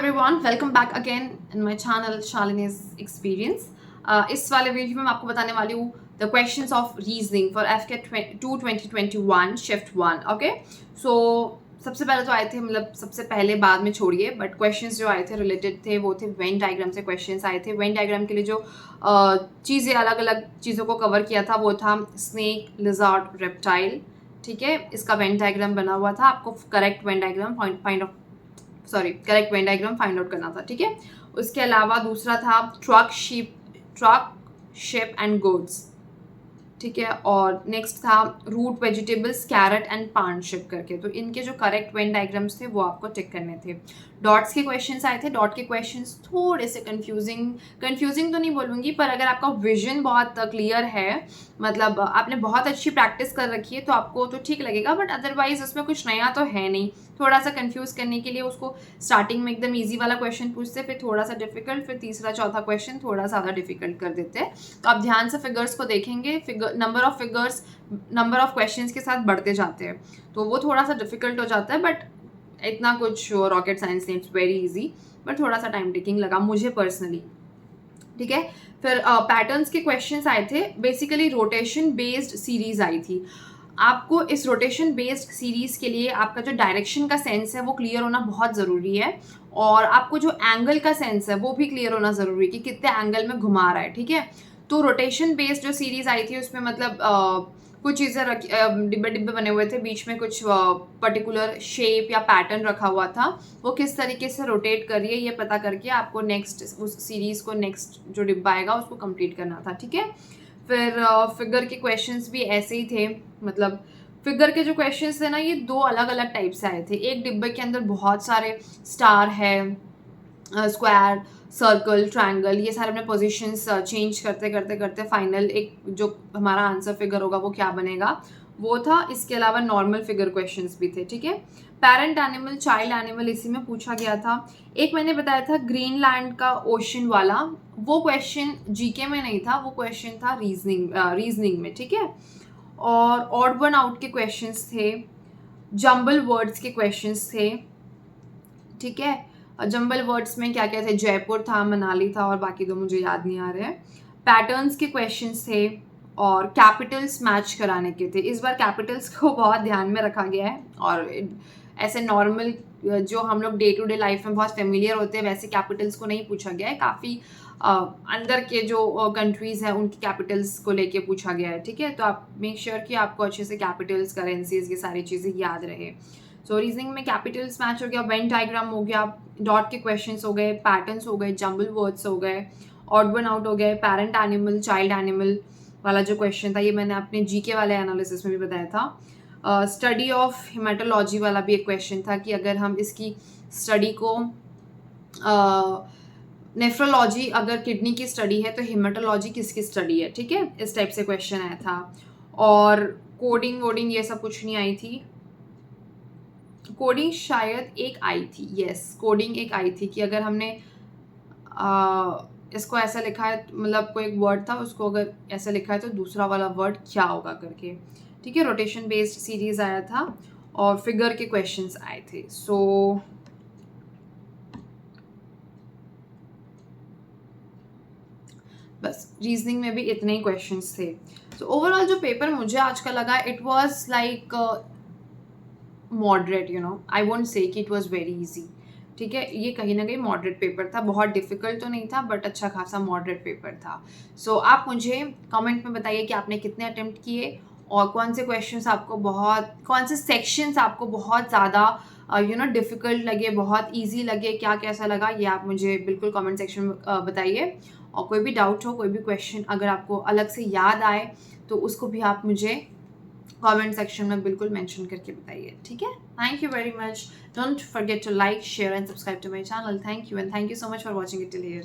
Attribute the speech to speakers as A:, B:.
A: everyone, welcome back again in my channel Shalini's Experience. इस वाले video में मैं आपको बताने वाली हूँ the questions of reasoning for FK 2 2021 shift 1. Okay so सबसे पहले तो आए थे, मतलब सबसे पहले बाद में छोड़िए, बट क्वेश्चंस जो आए थे रिलेटेड थे वो थे वेन डायग्राम से क्वेश्चंस आए थे. वेन डायग्राम के लिए जो चीज़ें अलग अलग चीज़ों को कवर किया था वो था स्नेक, लिजार्ड, रेप्टाइल. ठीक है, इसका वेन डायग्राम बना हुआ था. आपको correct Venn diagram correct Venn diagram find out करना था. ठीक है, उसके अलावा दूसरा था ट्रक, शिप एंड गोड्स. ठीक है, और नेक्स्ट था root vegetables, carrot and partnership करके. तो इनके जो करेक्ट वेन डायग्राम्स थे वो आपको टिक करने थे. डॉट्स के क्वेश्चंस आए थे. डॉट के क्वेश्चंस थोड़े से कंफ्यूजिंग तो नहीं बोलूँगी, पर अगर आपका विजन बहुत क्लियर है, मतलब आपने बहुत अच्छी प्रैक्टिस कर रखी है, तो आपको तो ठीक लगेगा. बट अदरवाइज उसमें कुछ नया तो है नहीं. थोड़ा सा कंफ्यूज करने के लिए उसको स्टार्टिंग में एकदम ईजी वाला क्वेश्चन पूछते, फिर थोड़ा सा डिफिकल्ट, फिर तीसरा चौथा क्वेश्चन थोड़ा ज़्यादा डिफिकल्ट कर देते हैं. तो आप ध्यान से फिगर्स को देखेंगे, number of figures number of questions के साथ बढ़ते जाते हैं, तो वो थोड़ा सा डिफिकल्ट हो जाता है. बट इतना कुछ रॉकेट साइंस नहीं, इट्स वेरी इजी, बट थोड़ा सा टाइम टेकिंग लगा मुझे पर्सनली. ठीक है, फिर पैटर्न्स के क्वेश्चंस आए थे. बेसिकली रोटेशन बेस्ड सीरीज आई थी. आपको इस रोटेशन बेस्ड सीरीज के लिए आपका जो डायरेक्शन का सेंस है वो क्लियर होना बहुत ज़रूरी है, और आपको जो एंगल का सेंस है वो भी क्लियर होना ज़रूरी है कि कितने एंगल में घुमा रहा है. ठीक है, तो रोटेशन बेस्ड जो सीरीज आई थी उसमें मतलब कुछ चीज़ें डिब्बे डिब्बे बने हुए थे, बीच में कुछ पर्टिकुलर शेप या पैटर्न रखा हुआ था. वो किस तरीके से रोटेट कर रही है ये पता करके आपको नेक्स्ट उस सीरीज़ को नेक्स्ट जो डिब्बा आएगा उसको कंप्लीट करना था. ठीक है, फिर फिगर के क्वेश्चंस भी ऐसे ही थे. मतलब फिगर के जो क्वेश्चंस थे ना, ये दो अलग अलग टाइप से आए थे. एक डिब्बे के अंदर बहुत सारे स्टार है, स्क्वायर, सर्कल, ट्रायंगल, ये सारे अपने पोजीशंस चेंज करते करते करते फाइनल एक जो हमारा आंसर फिगर होगा वो क्या बनेगा वो था. इसके अलावा नॉर्मल फिगर क्वेश्चंस भी थे. ठीक है, पेरेंट एनिमल, चाइल्ड एनिमल इसी में पूछा गया था. एक मैंने बताया था ग्रीनलैंड का ओशन वाला, वो क्वेश्चन जीके में नहीं था, वो क्वेश्चन था रीजनिंग में. ठीक है, और ऑड वन आउट के क्वेश्चंस थे, जंबल वर्ड्स के क्वेश्चंस थे. ठीक है, जंबल वर्ड्स में क्या क्या थे, जयपुर था, मनाली था, और बाकी दो मुझे याद नहीं आ रहे हैं. पैटर्न्स के क्वेश्चंस थे, और कैपिटल्स मैच कराने के थे. इस बार कैपिटल्स को बहुत ध्यान में रखा गया है, और ऐसे नॉर्मल जो हम लोग डे टू डे लाइफ में बहुत फेमिलियर होते हैं वैसे कैपिटल्स को नहीं पूछा गया है. काफ़ी अंदर के जो कंट्रीज़ हैं उनकी कैपिटल्स को लेके पूछा गया है. ठीक है, तो आप मेक श्योर कि आपको अच्छे से कैपिटल्स, करेंसीज, ये सारी चीज़ें याद रहे. सो रीजनिंग में कैपिटल्स मैच हो गया, वेन डायग्राम हो गया, डॉट के क्वेश्चंस हो गए, पैटर्न्स हो गए, जंबल वर्ड्स हो गए, ऑड वन आउट हो गए, पेरेंट एनिमल, चाइल्ड एनिमल वाला जो क्वेश्चन था ये मैंने अपने जीके वाले एनालिसिस में भी बताया था. स्टडी ऑफ हिमेटोलॉजी वाला भी एक क्वेश्चन था कि अगर हम इसकी स्टडी को नेफ्रोलॉजी अगर किडनी की स्टडी है तो हिमेटोलॉजी किसकी स्टडी है. ठीक है, इस टाइप से क्वेश्चन आया था. और कोडिंग वोडिंग ये सब कुछ नहीं आई थी. कोडिंग शायद एक आई थी, यस कोडिंग एक आई थी कि अगर हमने इसको ऐसा लिखा है, मतलब कोई एक वर्ड था उसको अगर ऐसा लिखा है तो दूसरा वाला वर्ड क्या होगा करके. ठीक है, रोटेशन बेस्ड सीरीज आया था, और फिगर के क्वेश्चंस आए थे. सो बस रीजनिंग में भी इतने ही क्वेश्चंस थे. सो ओवरऑल जो पेपर मुझे आज का लगा, it was like moderate, I won't say कि इट वाज वेरी इजी. ठीक है, ये कहीं ना कहीं मॉडरेट पेपर था, बहुत डिफिकल्ट तो नहीं था, बट अच्छा खासा मॉडरेट पेपर था. सो आप मुझे कमेंट में बताइए कि आपने कितने अटेम्प्ट किए, और कौन से क्वेश्चंस आपको कौन से सेक्शंस आपको बहुत ज़्यादा डिफ़िकल्ट लगे, बहुत इजी लगे, क्या कैसा लगा, ये आप मुझे बिल्कुल कमेंट सेक्शन में बताइए. और कोई भी डाउट हो, कोई भी क्वेश्चन अगर आपको अलग से याद आए तो उसको भी आप मुझे कमेंट सेक्शन में बिल्कुल मेंशन करके बताइए. ठीक है, thank you very much. Don't forget to like, share and subscribe to my channel. Thank you, and thank you so much for watching it till here.